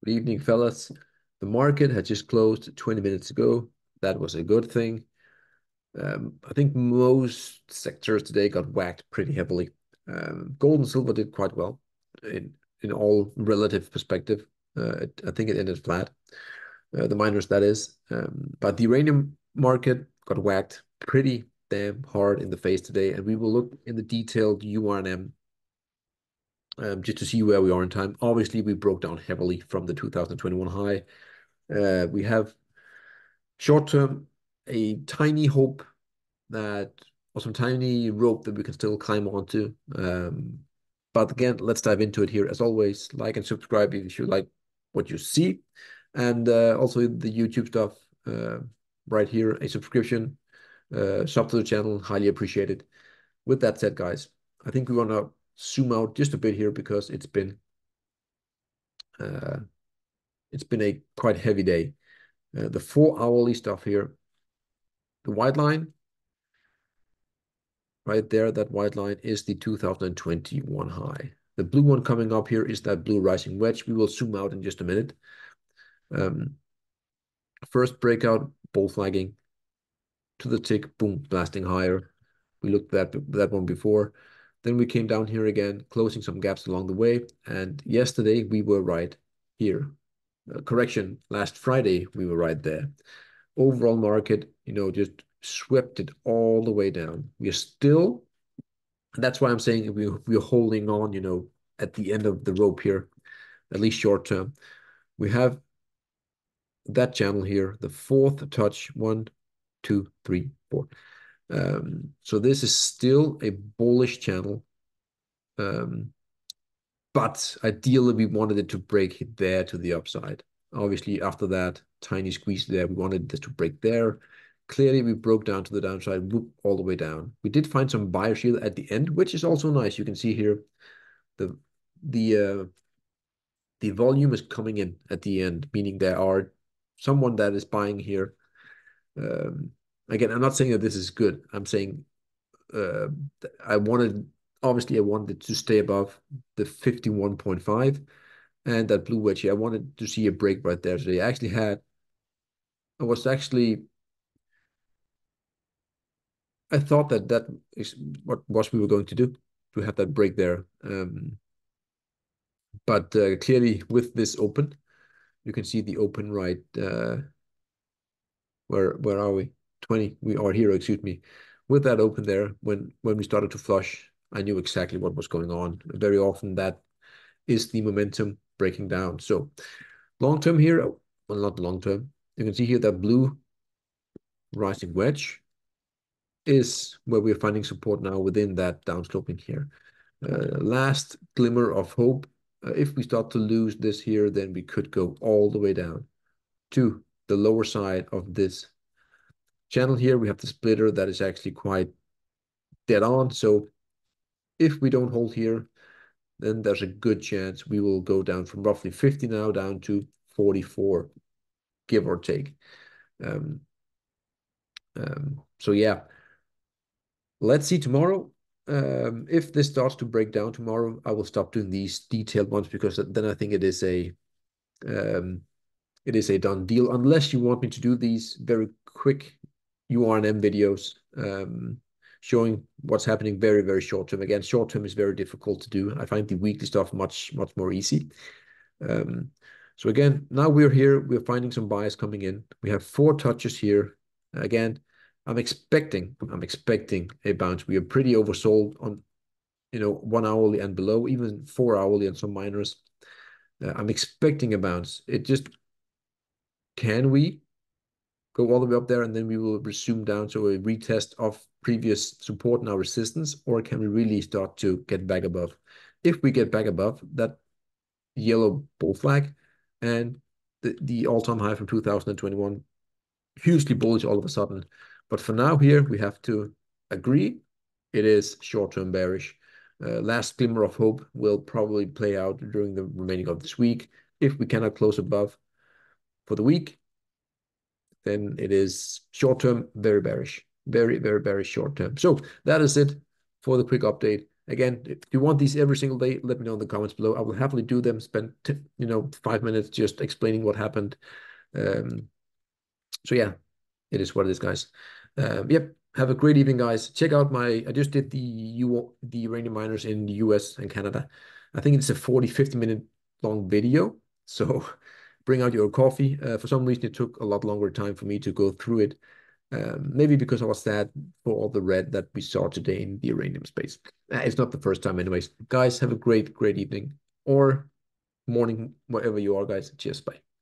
Good evening, fellas. The market had just closed 20 minutes ago. That was a good thing. I think most sectors today got whacked pretty heavily. Gold and silver did quite well in all relative perspective. I think it ended flat. The miners, that is. But the uranium market got whacked pretty damn hard in the face today, and we will look in the detailed URNM just to see where we are in time. Obviously, we broke down heavily from the 2021 high. We have short term a tiny hope that, or some tiny rope that we can still climb onto. But again, let's dive into it here. As always, like and subscribe if you like what you see, and also the YouTube stuff right here. A subscription, sub to the channel, highly appreciated. With that said, guys, I think we want to zoom out just a bit here because uh, it's been a quite heavy day. The 4 hourly stuff here, the white line right there, that white line is the 2021 high. The blue one coming up here is that blue rising wedge. We will zoom out in just a minute. Um, First breakout, bull flagging to the tick, boom, blasting higher. We looked at that one before. Then we came down here again, closing some gaps along the way. And yesterday we were right here. Correction, last Friday we were right there. Overall market, just swept it all the way down. We are still, and that's why I'm saying we're holding on, at the end of the rope here, at least short term. We have that channel here, the fourth touch, 1, 2, 3, 4. So this is still a bullish channel. But ideally, we wanted it to break there to the upside. Obviously, after that tiny squeeze there, we wanted this to break there. Clearly, we broke down to the downside, whoop, all the way down. We did find some buyer shield at the end, which is also nice. You can see here the the uh, the volume is coming in at the end, meaning there are someone that is buying here. Um, Again, I'm not saying that this is good. I'm saying uh, I wanted, obviously, I wanted to stay above the 51.5 and that blue wedge here. I wanted to see a break right there. So I was actually, I thought that that is what was we were going to do, to have that break there. But clearly with this open, you can see the open right, where are we? 20, we are here, excuse me. With that open there, when we started to flush, I knew exactly what was going on. Very often that is the momentum breaking down. So long term here, well, not long term. You can see here that blue rising wedge is where we're finding support now within that downsloping here. Last glimmer of hope. If we start to lose this here, then we could go all the way down to the lower side of this channel here. We have the splitter that is actually quite dead on. So if we don't hold here, then there's a good chance we will go down from roughly 50 now down to 44, give or take. Um, so yeah, let's see tomorrow. If this starts to break down tomorrow, I will stop doing these detailed ones because then I think um, it is a done deal. Unless you want me to do these very quick URNM videos showing what's happening very, very short term. Again, short term is very difficult to do. I find the weekly stuff much, much more easy. Um, so again, now we're here. We're finding some buyers coming in. We have 4 touches here. Again, I'm expecting a bounce. We are pretty oversold on 1 hourly and below, even 4 hourly on some miners. I'm expecting a bounce. It just, can we go all the way up there and then we will resume down to a retest of previous support and our resistance, or can we really start to get back above? If we get back above that yellow bull flag and the all-time high from 2021, hugely bullish all of a sudden. But for now here, we have to agree it is short-term bearish. Last glimmer of hope will probably play out during the remaining of this week. If we cannot close above for the week, then it is short-term very bearish. Very, very bearish short-term. So that is it for the quick update. Again, if you want these every single day, let me know in the comments below. I will happily do them. Spend 5 minutes just explaining what happened. Um, so yeah, it is what it is, guys. Yep. Have a great evening, guys. Check out I just did the uranium miners in the US and Canada. I think it's a 50 minute long video. So bring out your coffee. For some reason, it took a lot longer time for me to go through it. Maybe because I was sad for all the red that we saw today in the uranium space. It's not the first time, anyways. Guys, have a great evening or morning, wherever you are, guys. Cheers. Bye.